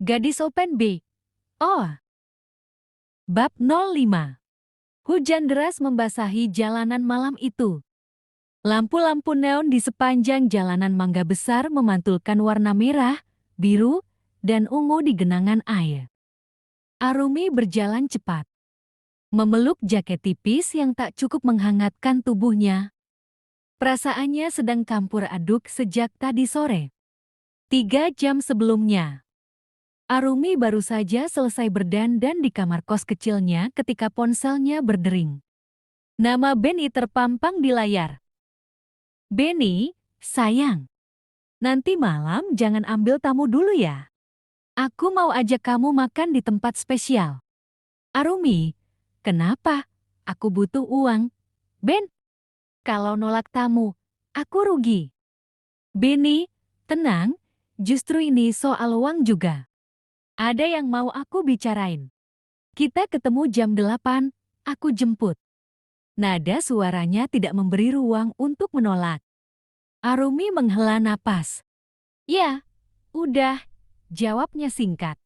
Gadis Open B. Oh. Bab 05. Hujan deras membasahi jalanan malam itu. Lampu-lampu neon di sepanjang jalanan Mangga Besar memantulkan warna merah, biru, dan ungu di genangan air. Arumi berjalan cepat, memeluk jaket tipis yang tak cukup menghangatkan tubuhnya. Perasaannya sedang campur aduk sejak tadi sore. 3 jam sebelumnya, Arumi baru saja selesai berdandan di kamar kos kecilnya ketika ponselnya berdering. Nama Benny terpampang di layar. "Benny, sayang, nanti malam jangan ambil tamu dulu ya. Aku mau ajak kamu makan di tempat spesial." "Arumi, kenapa? Aku butuh uang." "Ben, kalau nolak tamu, aku rugi." "Benny, tenang, justru ini soal uang juga. Ada yang mau aku bicarain. Kita ketemu jam 8, aku jemput." Nada suaranya tidak memberi ruang untuk menolak. Arumi menghela napas. "Ya, udah," jawabnya singkat.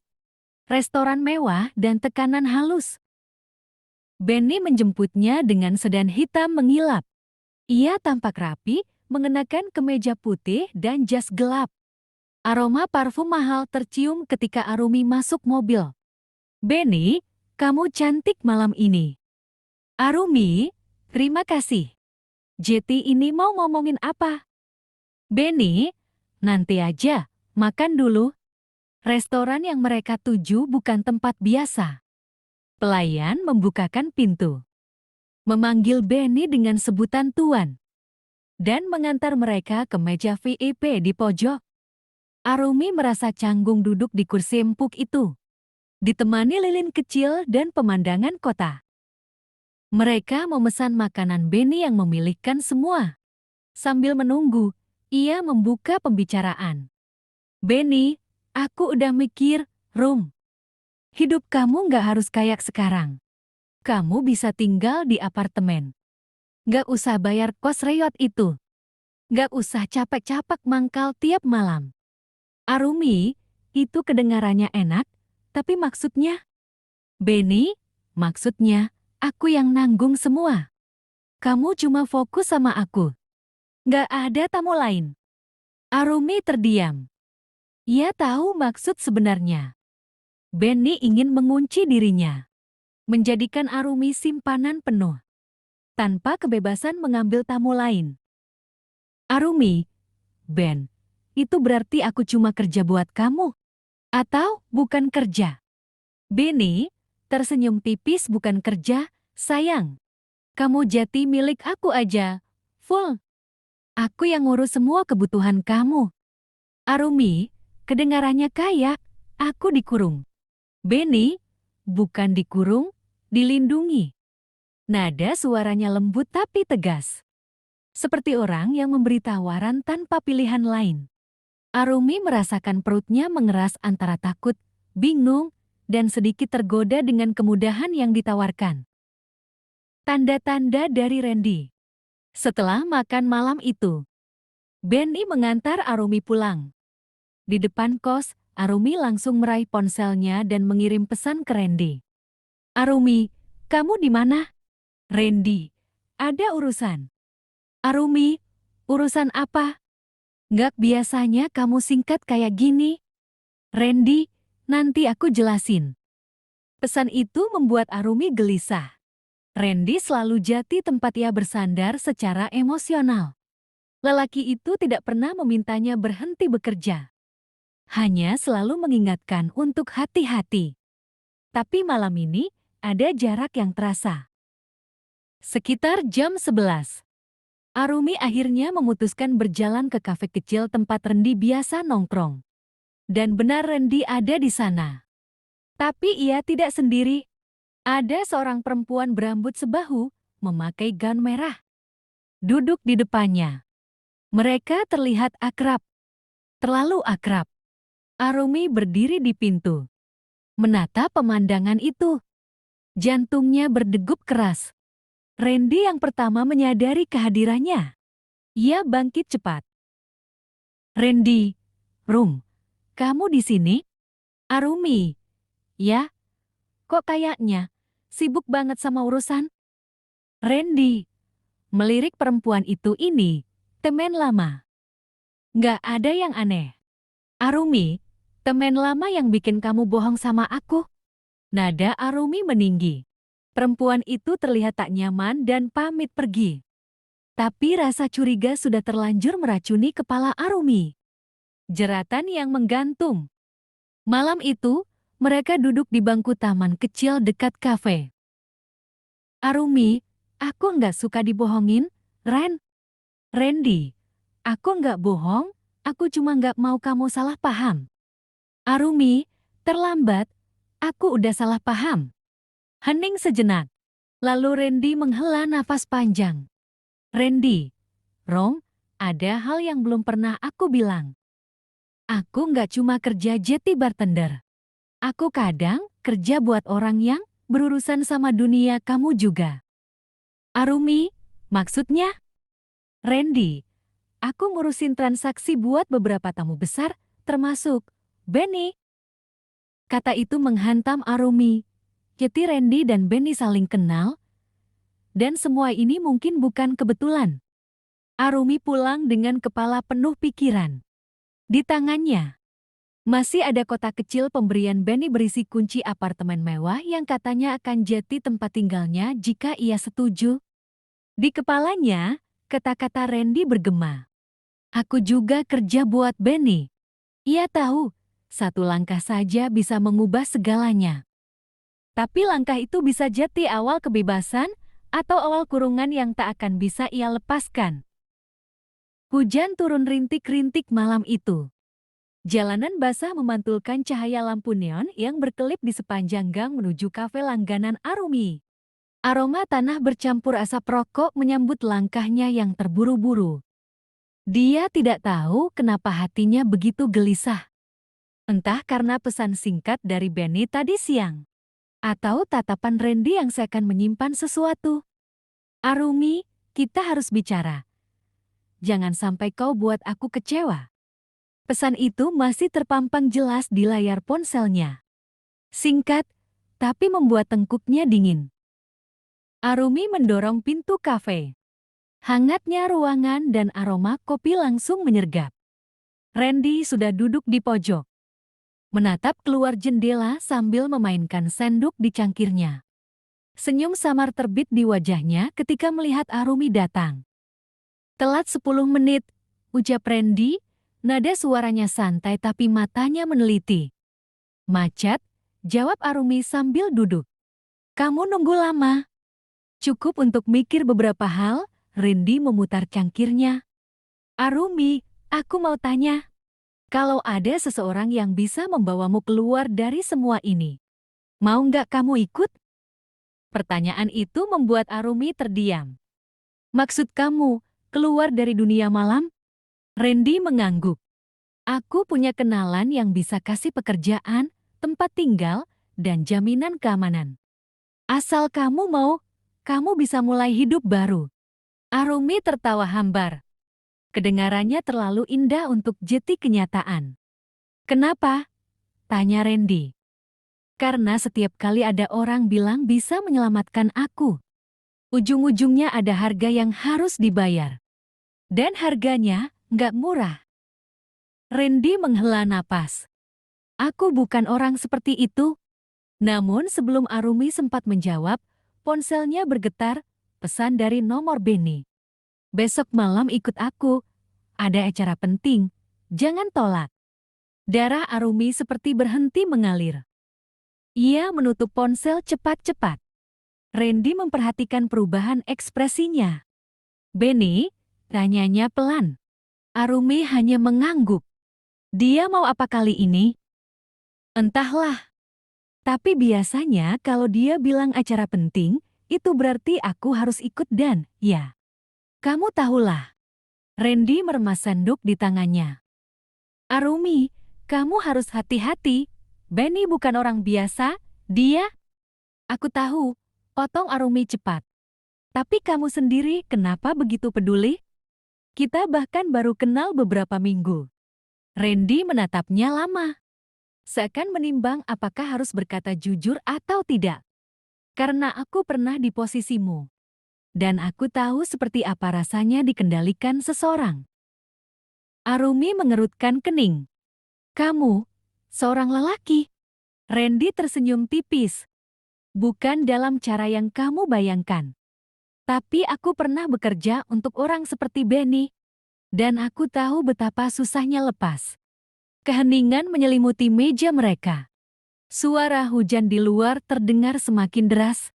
Restoran mewah dan tekanan halus. Benny menjemputnya dengan sedan hitam mengilap. Ia tampak rapi, mengenakan kemeja putih dan jas gelap. Aroma parfum mahal tercium ketika Arumi masuk mobil. "Benny, kamu cantik malam ini." "Arumi, terima kasih. Jeti ini mau ngomongin apa?" "Benny, nanti aja, makan dulu." Restoran yang mereka tuju bukan tempat biasa. Pelayan membukakan pintu, memanggil Benny dengan sebutan tuan, dan mengantar mereka ke meja VIP di pojok. Arumi merasa canggung duduk di kursi empuk itu, ditemani lilin kecil dan pemandangan kota. Mereka memesan makanan. Benny yang memilihkan semua. Sambil menunggu, ia membuka pembicaraan. "Benny, aku udah mikir, Rum. Hidup kamu nggak harus kayak sekarang. Kamu bisa tinggal di apartemen. Nggak usah bayar kos reyot itu. Nggak usah capek-capek mangkal tiap malam." "Arumi, itu kedengarannya enak, tapi maksudnya?" "Benny, maksudnya, aku yang nanggung semua. Kamu cuma fokus sama aku. Nggak ada tamu lain." Arumi terdiam. Ia tahu maksud sebenarnya. Benny ingin mengunci dirinya, menjadikan Arumi simpanan penuh, tanpa kebebasan mengambil tamu lain. "Arumi, Ben, itu berarti aku cuma kerja buat kamu? Atau bukan kerja?" Benny tersenyum tipis. "Bukan kerja, sayang. Kamu jati milik aku aja, full. Aku yang ngurus semua kebutuhan kamu." "Arumi, kedengarannya kayak aku dikurung." "Benny, bukan dikurung, dilindungi." Nada suaranya lembut tapi tegas, seperti orang yang memberi tawaran tanpa pilihan lain. Arumi merasakan perutnya mengeras antara takut, bingung, dan sedikit tergoda dengan kemudahan yang ditawarkan. Tanda-tanda dari Randy. Setelah makan malam itu, Benny mengantar Arumi pulang. Di depan kos, Arumi langsung meraih ponselnya dan mengirim pesan ke Randy. "Arumi, kamu di mana?" "Randy, ada urusan." "Arumi, urusan apa? Nggak biasanya kamu singkat kayak gini." "Randy, nanti aku jelasin." Pesan itu membuat Arumi gelisah. Randy selalu jati tempat ia bersandar secara emosional. Lelaki itu tidak pernah memintanya berhenti bekerja, hanya selalu mengingatkan untuk hati-hati. Tapi malam ini, ada jarak yang terasa. Sekitar jam 11, Arumi akhirnya memutuskan berjalan ke kafe kecil tempat Randy biasa nongkrong. Dan benar, Randy ada di sana. Tapi ia tidak sendiri. Ada seorang perempuan berambut sebahu, memakai gaun merah, duduk di depannya. Mereka terlihat akrab, terlalu akrab. Arumi berdiri di pintu, menatap pemandangan itu. Jantungnya berdegup keras. Randy yang pertama menyadari kehadirannya. Ia bangkit cepat. "Randy, Rum, kamu di sini?" Arumi, ya, kok kayaknya sibuk banget sama urusan? Randy, melirik perempuan itu ini, temen lama. Nggak ada yang aneh. Arumi, temen lama yang bikin kamu bohong sama aku. Nada Arumi meninggi. Perempuan itu terlihat tak nyaman dan pamit pergi. Tapi rasa curiga sudah terlanjur meracuni kepala Arumi. Jeratan yang menggantung. Malam itu, mereka duduk di bangku taman kecil dekat kafe. Arumi, aku nggak suka dibohongin, Randy, aku nggak bohong, aku cuma nggak mau kamu salah paham. Arumi, terlambat, aku udah salah paham. Hening sejenak. Lalu Randy menghela nafas panjang. Randy, Rom, ada hal yang belum pernah aku bilang. Aku nggak cuma kerja jadi bartender. Aku kadang kerja buat orang yang berurusan sama dunia kamu juga. Arumi, maksudnya? Randy, aku ngurusin transaksi buat beberapa tamu besar, termasuk Benny. Kata itu menghantam Arumi. Jadi Randy dan Benny saling kenal, dan semua ini mungkin bukan kebetulan. Arumi pulang dengan kepala penuh pikiran. Di tangannya, masih ada kotak kecil pemberian Benny berisi kunci apartemen mewah yang katanya akan jadi tempat tinggalnya jika ia setuju. Di kepalanya, kata-kata Randy bergema. Aku juga kerja buat Benny. Ia tahu, satu langkah saja bisa mengubah segalanya. Tapi langkah itu bisa jadi awal kebebasan atau awal kurungan yang tak akan bisa ia lepaskan. Hujan turun rintik-rintik malam itu. Jalanan basah memantulkan cahaya lampu neon yang berkelip di sepanjang gang menuju kafe langganan Arumi. Aroma tanah bercampur asap rokok menyambut langkahnya yang terburu-buru. Dia tidak tahu kenapa hatinya begitu gelisah. Entah karena pesan singkat dari Benny tadi siang, atau tatapan Randy yang seakan menyimpan sesuatu. Arumi, kita harus bicara. Jangan sampai kau buat aku kecewa. Pesan itu masih terpampang jelas di layar ponselnya. Singkat, tapi membuat tengkuknya dingin. Arumi mendorong pintu kafe. Hangatnya ruangan dan aroma kopi langsung menyergap. Randy sudah duduk di pojok, menatap keluar jendela sambil memainkan sendok di cangkirnya. Senyum samar terbit di wajahnya ketika melihat Arumi datang. Telat 10 menit, ucap Randy, nada suaranya santai tapi matanya meneliti. Macet, jawab Arumi sambil duduk. Kamu nunggu lama. Cukup untuk mikir beberapa hal, Randy memutar cangkirnya. Arumi, aku mau tanya. Kalau ada seseorang yang bisa membawamu keluar dari semua ini, mau nggak kamu ikut? Pertanyaan itu membuat Arumi terdiam. Maksud kamu, keluar dari dunia malam? Randy mengangguk. Aku punya kenalan yang bisa kasih pekerjaan, tempat tinggal, dan jaminan keamanan. Asal kamu mau, kamu bisa mulai hidup baru. Arumi tertawa hambar. Kedengarannya terlalu indah untuk jadi kenyataan. Kenapa? Tanya Randy. Karena setiap kali ada orang bilang bisa menyelamatkan aku, ujung-ujungnya ada harga yang harus dibayar. Dan harganya nggak murah. Randy menghela napas. Aku bukan orang seperti itu. Namun sebelum Arumi sempat menjawab, ponselnya bergetar, pesan dari nomor Benny. Besok malam ikut aku. Ada acara penting. Jangan tolak. Darah Arumi seperti berhenti mengalir. Ia menutup ponsel cepat-cepat. Randy memperhatikan perubahan ekspresinya. Benny, tanyanya pelan. Arumi hanya mengangguk. Dia mau apa kali ini? Entahlah. Tapi biasanya kalau dia bilang acara penting, itu berarti aku harus ikut dan, ya. Kamu tahulah. Randy meremas sendok di tangannya. Arumi, kamu harus hati-hati. Benny bukan orang biasa, dia. Aku tahu, potong Arumi cepat. Tapi kamu sendiri kenapa begitu peduli? Kita bahkan baru kenal beberapa minggu. Randy menatapnya lama. seakan menimbang apakah harus berkata jujur atau tidak. Karena aku pernah di posisimu. Dan aku tahu seperti apa rasanya dikendalikan seseorang. Arumi mengerutkan kening. Kamu, seorang lelaki. Randy tersenyum tipis. Bukan dalam cara yang kamu bayangkan. Tapi aku pernah bekerja untuk orang seperti Benny. Dan aku tahu betapa susahnya lepas. Keheningan menyelimuti meja mereka. Suara hujan di luar terdengar semakin deras.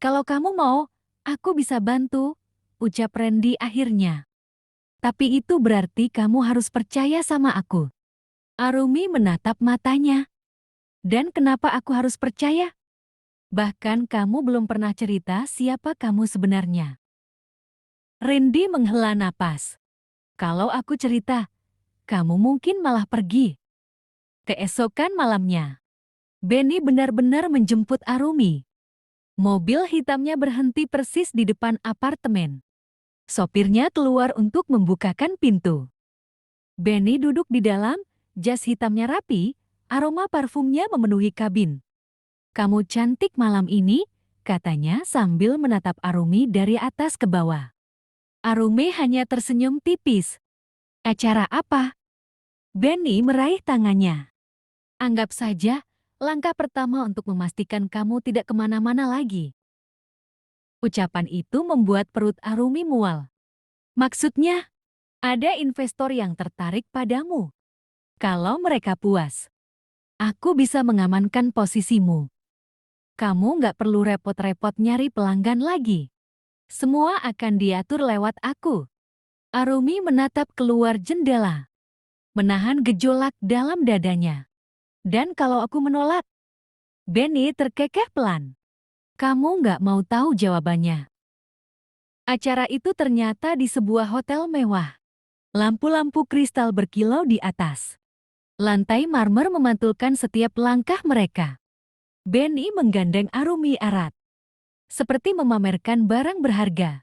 Kalau kamu mau, aku bisa bantu, ucap Randy akhirnya. Tapi itu berarti kamu harus percaya sama aku. Arumi menatap matanya. Dan kenapa aku harus percaya? Bahkan kamu belum pernah cerita siapa kamu sebenarnya. Randy menghela napas. Kalau aku cerita, kamu mungkin malah pergi. Keesokan malamnya, Benny benar-benar menjemput Arumi. Mobil hitamnya berhenti persis di depan apartemen. Sopirnya keluar untuk membukakan pintu. Benny duduk di dalam, jas hitamnya rapi, aroma parfumnya memenuhi kabin. Kamu cantik malam ini, katanya sambil menatap Arumi dari atas ke bawah. Arumi hanya tersenyum tipis. Acara apa? Benny meraih tangannya. Anggap saja, langkah pertama untuk memastikan kamu tidak kemana-mana lagi. Ucapan itu membuat perut Arumi mual. Maksudnya, ada investor yang tertarik padamu. Kalau mereka puas, aku bisa mengamankan posisimu. Kamu nggak perlu repot-repot nyari pelanggan lagi. Semua akan diatur lewat aku. Arumi menatap keluar jendela, menahan gejolak dalam dadanya. Dan kalau aku menolak? Benny terkekeh pelan. Kamu nggak mau tahu jawabannya. Acara itu ternyata di sebuah hotel mewah. Lampu-lampu kristal berkilau di atas. Lantai marmer memantulkan setiap langkah mereka. Benny menggandeng Arumi erat. Seperti memamerkan barang berharga.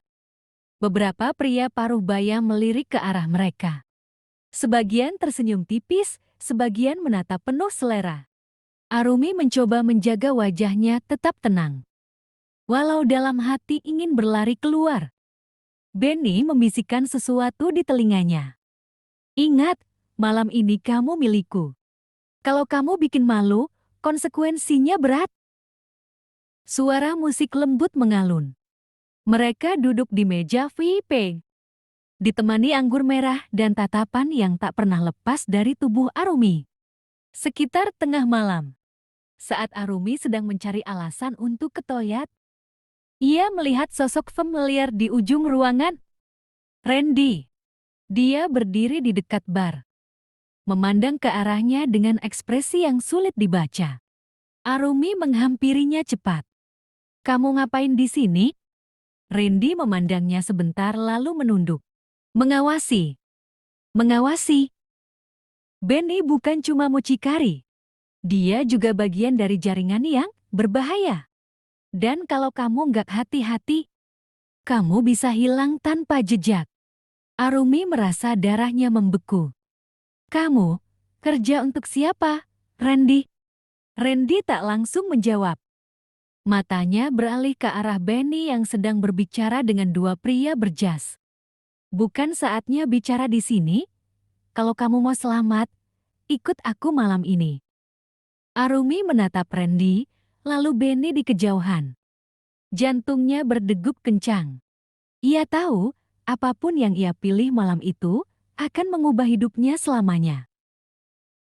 Beberapa pria paruh baya melirik ke arah mereka. Sebagian tersenyum tipis, sebagian menatap penuh selera. Arumi mencoba menjaga wajahnya tetap tenang. Walau dalam hati ingin berlari keluar. Benny membisikkan sesuatu di telinganya. Ingat, malam ini kamu milikku. Kalau kamu bikin malu, konsekuensinya berat. Suara musik lembut mengalun. Mereka duduk di meja VIP. Ditemani anggur merah dan tatapan yang tak pernah lepas dari tubuh Arumi. Sekitar tengah malam. Saat Arumi sedang mencari alasan untuk ke toilet, ia melihat sosok familiar di ujung ruangan. Randy. Dia berdiri di dekat bar. Memandang ke arahnya dengan ekspresi yang sulit dibaca. Arumi menghampirinya cepat. Kamu ngapain di sini? Randy memandangnya sebentar lalu menunduk. Mengawasi. Mengawasi. Benny bukan cuma mucikari. Dia juga bagian dari jaringan yang berbahaya. Dan kalau kamu nggak hati-hati, kamu bisa hilang tanpa jejak. Arumi merasa darahnya membeku. Kamu, kerja untuk siapa, Randy? Randy tak langsung menjawab. Matanya beralih ke arah Benny yang sedang berbicara dengan dua pria berjas. Bukan saatnya bicara di sini. Kalau kamu mau selamat, ikut aku malam ini. Arumi menatap Randy, lalu Benny di kejauhan. Jantungnya berdegup kencang. Ia tahu, apapun yang ia pilih malam itu akan mengubah hidupnya selamanya.